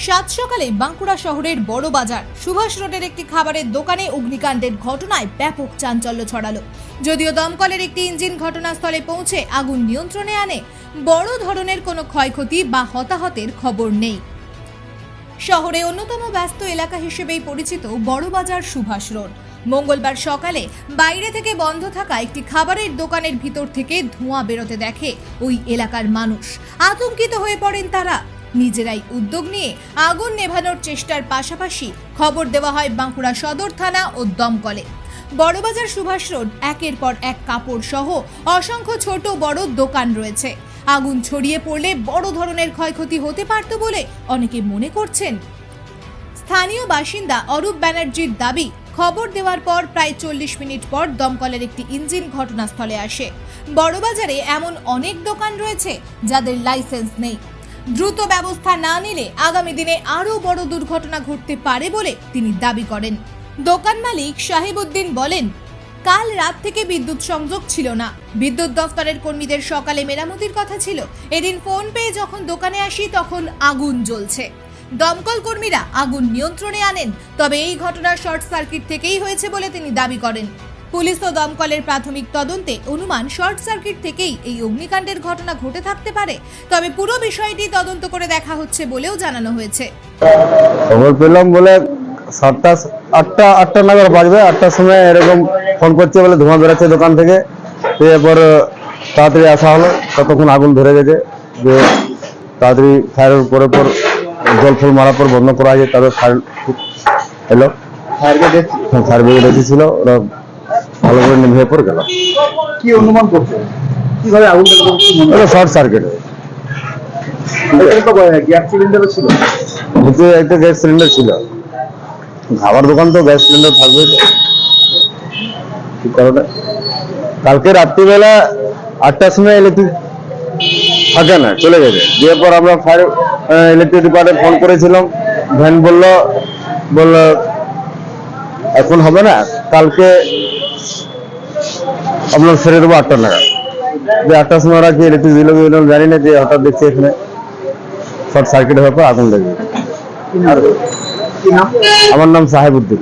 সাত সকালে বাঁকুড়া শহরের বড় বাজার সুভাষ রোডের একটি খাবারের দোকানে অগ্নিকাণ্ডের ঘটনায় ব্যাপক চাঞ্চল্য ছড়ালো। যদিও দমকলের একটি ইঞ্জিন ঘটনাস্থলে পৌঁছে আগুন নিয়ন্ত্রণে আনে, বড় ধরনের কোনো ক্ষয়ক্ষতি বা হতাহতের খবর নেই। শহরে অন্যতম ব্যস্ত এলাকা হিসেবেই পরিচিত বড় বাজার সুভাষ রোড। মঙ্গলবার সকালে বাইরে থেকে বন্ধ থাকা একটি খাবারের দোকানের ভিতর থেকে ধোঁয়া বেরোতে দেখে ওই এলাকার মানুষ। আতঙ্কিত হয়ে পড়েন তারা। নিজেরাই উদ্যোগ নিয়ে আগুন নেভানোর চেষ্টার পাশাপাশি খবর দেওয়া হয় বাঁকুড়া সদর থানা ও দমকলে। বড়বাজার সুভাষ রোড একের পর এক কাপড় সহ অসংখ্য ছোট বড় দোকান রয়েছে। আগুন ছড়িয়ে পড়লে বড় ধরনের ক্ষয়ক্ষতি হতে পারত বলে অনেকে মনে করছেন। স্থানীয় বাসিন্দা অরূপ ব্যানার্জির দাবি, খবর দেওয়ার পর প্রায় 40 মিনিট পর দমকলের একটি ইঞ্জিন ঘটনাস্থলে আসে। বড়বাজারে এমন অনেক দোকান রয়েছে যাদের লাইসেন্স নেই। দ্রুত ব্যবস্থা না নিলে আগামী দিনে আরও বড় দুর্ঘটনা ঘটতে পারে বলে তিনি দাবি করেন। দোকান মালিক সাহেবউদ্দিন বলেন, কাল রাত থেকে বিদ্যুৎ সংযোগ ছিল না। বিদ্যুৎ দফতরের কর্মীদের সকালে মেরামতির কথা ছিল। এদিন ফোন পেয়ে যখন দোকানে আসি তখন আগুন জ্বলছে। দমকল কর্মীরা আগুন নিয়ন্ত্রণে আনেন, তবে এই ঘটনা শর্ট সার্কিট থেকেই হয়েছে বলে তিনি দাবি করেন। পুলিশ ও দমকলের প্রাথমিক তদন্তে অনুমান শর্ট সার্কিট থেকেই এই অগ্নিকাণ্ডের ঘটনা ঘটে থাকতে পারে, তবে পুরো বিষয়টি তদন্ত করে দেখা হচ্ছে বলেও জানানো হয়েছে। খবর পেলাম বলে 8টা নাগাদ বাজবে, 8টার সময় এরকম ফোন করছে বলে ধোঁয়া বেরোচ্ছে দোকান থেকে। এরপর তাড়াতাড়ি আসা হলো, ততক্ষণ আগুন ধরে গেছে। যে তাড়াতাড়ি ফায়ারের পর জল ফল মারার পর বন্ধ করা হয়েছে। তারপর ফায়ার এলো, ফায়ার ব্রিগেড এসেছিল, ওরা ভালো করে নিভে পড়ে গেল। কি অনুমান করছে কিভাবে আগুন শর্ট সার্কিট। গ্যাস সিলিন্ডারও ছিল, একটা গ্যাস সিলিন্ডার ছিল। খাবার দোকান তো গ্যাস সিলিন্ডার থাকবে। কি কারণে কালকে রাত্রিবেলা 8টার সময় ইলেকট্রিক থাকে না, চলে গেছে। এরপর আমরা ফায়ার ইলেকট্রিক ডিপার্টমেন্টে ফোন করেছিলাম। ভ্যান বললো এখন হবে না, কালকে আপনার ছেড়ে দেবো 8টা নাগাদ। যে 8টার সময় ওরা কি ইলেকট্রিক দিল জানি না, যে হঠাৎ দেখছি এখানে শর্ট সার্কিট হওয়ার পর আগুন লেগে। আমার নাম সাহেবউদ্দিন।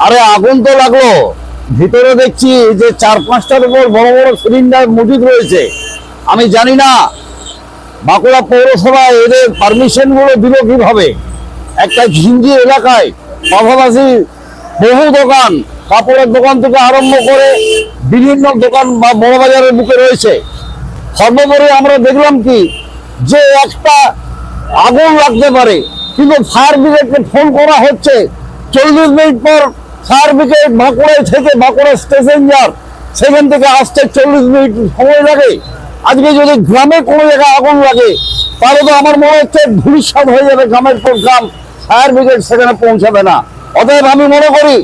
আরে আগুন তো লাগলো, ভিতরে দেখছি যে 4-5টার উপর বড় বড় সিলিন্ডার মজুদ রয়েছে। আমি জানি না বাঁকুড়া পৌরসভা এদের পারমিশন গুলো দিল কিভাবে। একটা ঝিঞ্জি এলাকায় পাশাপাশি বহু দোকান, কাপড়ের দোকান থেকে আরম্ভ করে বিভিন্ন দোকান বা বড় বাজারের বুকে রয়েছে। সর্বোপরি আমরা দেখলাম কি যে একটা আগুন লাগতে পারে, কিন্তু ফায়ার ব্রিগেডকে ফোন করা হচ্ছে। 40 মিনিট পর ফায়ার ব্রিগেড বাঁকুড়ায় থেকে বাঁকুড়া স্টেশন যার, সেখান থেকে আসতে 40 মিনিট সময় লাগে। আজকে যদি গ্রামে কোনো জায়গায় আগুন লাগে তাহলে তো আমার মনে হচ্ছে ধূলিসাৎ হয়ে যাবে গ্রামের পর গ্রাম, ফায়ার ব্রিগেড সেখানে পৌঁছাবে না। অতএব আমি মনে করি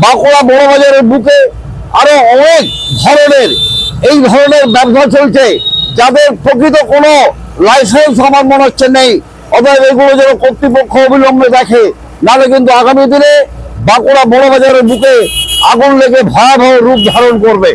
বাঁকুড়া বড় বাজারের বুকে আরো অনেক ধরনের এই ধরনের ব্যবসা চলছে যাদের প্রকৃত কোনো লাইসেন্স আমার মনে হচ্ছে নেই। অতএব এগুলো যেন কর্তৃপক্ষ অবিলম্বে দেখে, নাহলে কিন্তু আগামী দিনে বাঁকুড়া বড় বাজারের বুকে আগুন লেগে ভয়াবহ রূপ ধারণ করবে।